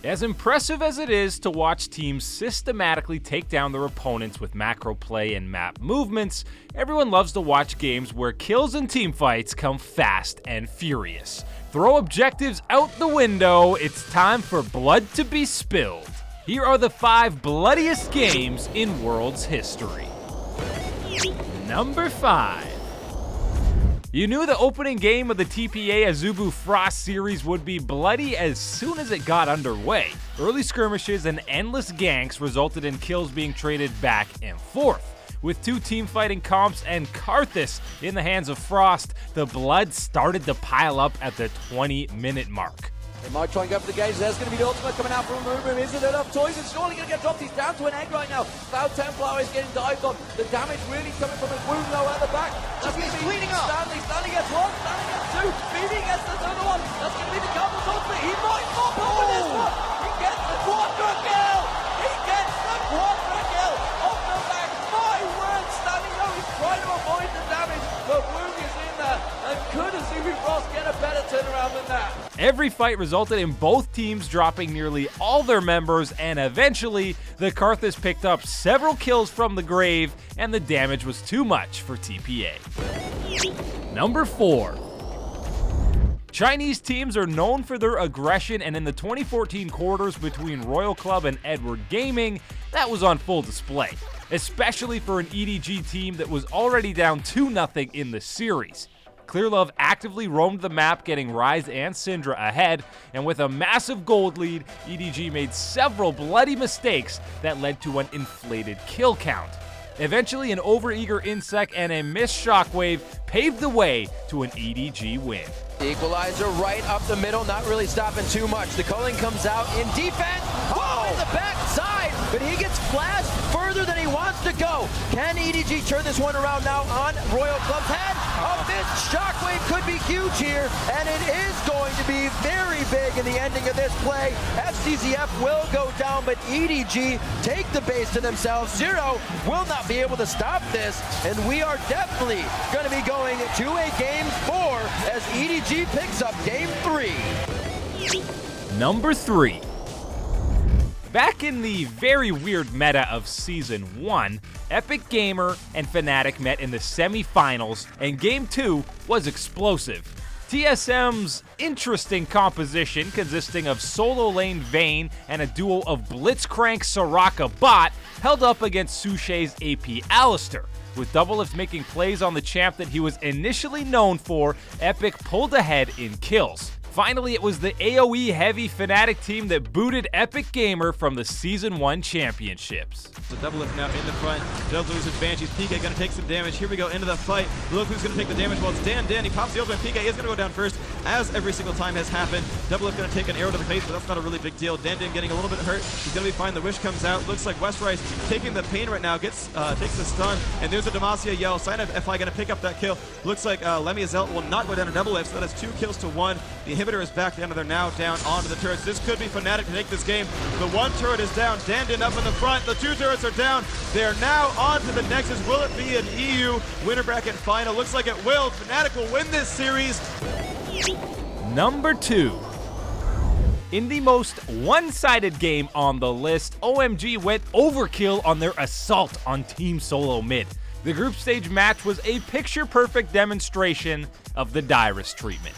As impressive as it is to watch teams systematically take down their opponents with macro play and map movements, everyone loves to watch games where kills and teamfights come fast and furious. Throw objectives out the window, it's time for blood to be spilled. Here are the 5 bloodiest games in World's history. Number 5. You knew the opening game of the TPA Azubu Frost series would be bloody as soon as it got underway. Early skirmishes and endless ganks resulted in kills being traded back and forth. With 2 team fighting comps and Karthus in the hands of Frost, the blood started to pile up at the 20-minute mark. They might try and go for the gauge. There's going to be the ultimate coming out from Room. Is it enough? Toys is surely going to get dropped. He's down to an egg right now. Cloud Templar is getting dived on. The damage really coming from his wound though at the back. That's going to be cleaning up. Stanley gets 1, Stanley gets 2. BD gets the other one. That's going to be the Karthus ultimate. He might pop over this one. He gets the quadra kill. He gets the quadra kill off the back. My word, Stanley though he's trying to avoid the damage, but Wound is in there. And could Azubu Frost get a better turnaround than that? Every fight resulted in both teams dropping nearly all their members, and eventually, the Karthus picked up several kills from the grave, and the damage was too much for TPA. Number 4. Chinese teams are known for their aggression, and in the 2014 quarters between Royal Club and Edward Gaming, that was on full display, especially for an EDG team that was already down 2-0 in the series. Clearlove actively roamed the map, getting Rise and Syndra ahead, and with a massive gold lead, EDG made several bloody mistakes that led to an inflated kill count. Eventually, an overeager Insect and a missed Shockwave paved the way to an EDG win. The equalizer right up the middle, not really stopping too much. The culling comes out in defense. Oh, in the back side, but he gets flashed further than he wants to go. Can EDG turn this one around now on Royal Club's head? A missed Shockwave could be huge here, and it is going to be very big in the ending of this play. FCZF will go down, but EDG take the base to themselves. Zero will not be able to stop this, and we are definitely going to be going to a game 4 as EDG picks up game 3. Number 3. Back in the very weird meta of Season 1, Epic Gamer and Fnatic met in the semi-finals, and Game 2 was explosive. TSM's interesting composition, consisting of solo lane Vayne and a duo of Blitzcrank Soraka bot, held up against Sushay's AP Alistar. With Doublelift making plays on the champ that he was initially known for, Epic pulled ahead in kills. Finally, it was the AoE-heavy Fnatic team that booted Epic Gamer from the Season 1 championships. So Doublelift now in the front, does lose his Banshees. PK gonna take some damage. Here we go into the fight. Look who's gonna take the damage. Well, it's Dan. He pops the ultimate. PK is gonna go down first, as every single time has happened. Doublelift gonna take an arrow to the face, but that's not a really big deal. Dan getting a little bit hurt. He's gonna be fine. The Wish comes out. Looks like Westrice taking the pain right now. Takes the stun, and there's a Demacia yell. Sign of FI gonna pick up that kill. Looks like Lemmy Azelt will not go down to Doublelift, so that is 2 kills to 1. The inhibitor is back down, and they're now down onto the turrets. This could be Fnatic to take this game. The 1 turret is down. Dandin up in the front. The 2 turrets are down. They're now on to the Nexus. Will it be an EU winner bracket final? Looks like it will. Fnatic will win this series. Number 2. In the most one-sided game on the list, OMG went overkill on their assault on Team Solo Mid. The group stage match was a picture-perfect demonstration of the Dyrus treatment.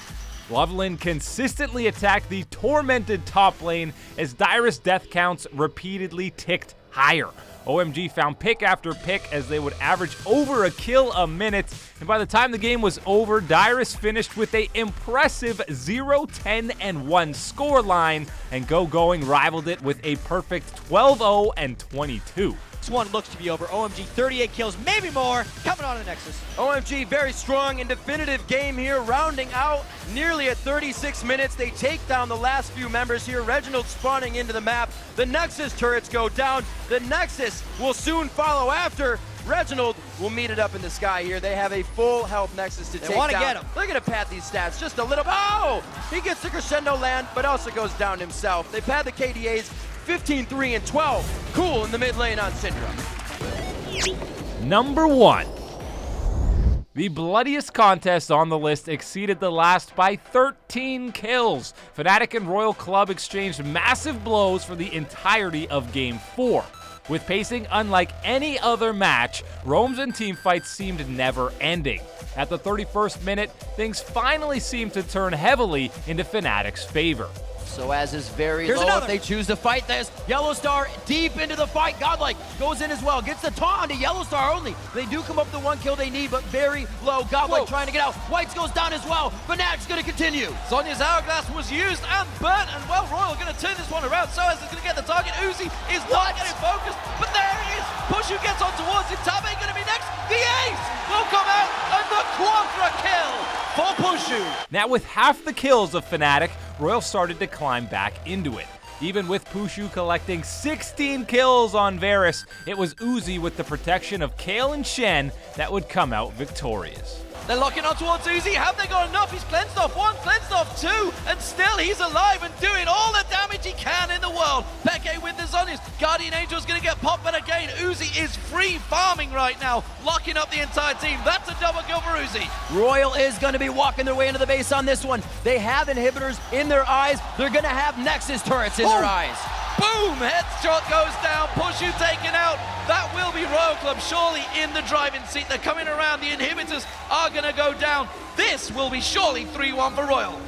Loveland consistently attacked the tormented top lane as Dyrus death counts repeatedly ticked higher. OMG found pick after pick as they would average over a kill a minute, and by the time the game was over, Dyrus finished with a impressive 0-10-1 scoreline, and Going rivaled it with a perfect 12-0-22. This one looks to be over. OMG 38 kills, maybe more, coming on the Nexus. OMG very strong and definitive game here, rounding out nearly at 36 minutes. They take down the last few members here. Reginald spawning into the map. The Nexus turrets go down. The Nexus will soon follow after. Reginald will meet it up in the sky here. They have a full health Nexus to take down. They want to get him. They're going to pad these stats just a little. Oh! He gets the crescendo land, but also goes down himself. They pad the KDAs 15, 3, and 12. Cool in the mid lane on Syndra. Number 1. The bloodiest contest on the list exceeded the last by 13 kills. Fnatic and Royal Club exchanged massive blows for the entirety of Game 4. With pacing unlike any other match, roams and teamfights seemed never-ending. At the 31st minute, things finally seemed to turn heavily into Fnatic's favor. So as is very Here's low another. if they choose to fight this. Yellow Star deep into the fight. Godlike goes in as well. Gets the taunt onto Yellow Star only. They do come up with the one kill they need, but very low. Godlike trying to get out. Whites goes down as well. Fnatic's going to continue. Sonya's Hourglass was used and burnt, and well, Royal going to turn this one around. So as is going to get the target. Uzi is not getting focused, but there he is. Pushu gets on towards him. Tabe going to be next. The ace will come out, and the quadra kill for Pushu. Now with half the kills of Fnatic, Royal started to climb back into it. Even with Pushu collecting 16 kills on Varus, it was Uzi with the protection of Kayle and Shen that would come out victorious. They're locking on towards Uzi. Have they got enough? He's cleansed off one, cleansed off two, and still he's alive and doing all the damage he can in the world. Peke with the Zonius. Guardian Angel's going to get popped, but again, Uzi is free farming right now, locking up the entire team. That's a double kill for Uzi. Royal is going to be walking their way into the base on this one. They have inhibitors in their eyes. They're going to have Nexus turrets in their eyes. Boom! Headshot goes down. Pushu taken out. That will be Royal Club surely in the driving seat. They're coming around. The inhibitors are going to go down. This will be surely 3-1 for Royal.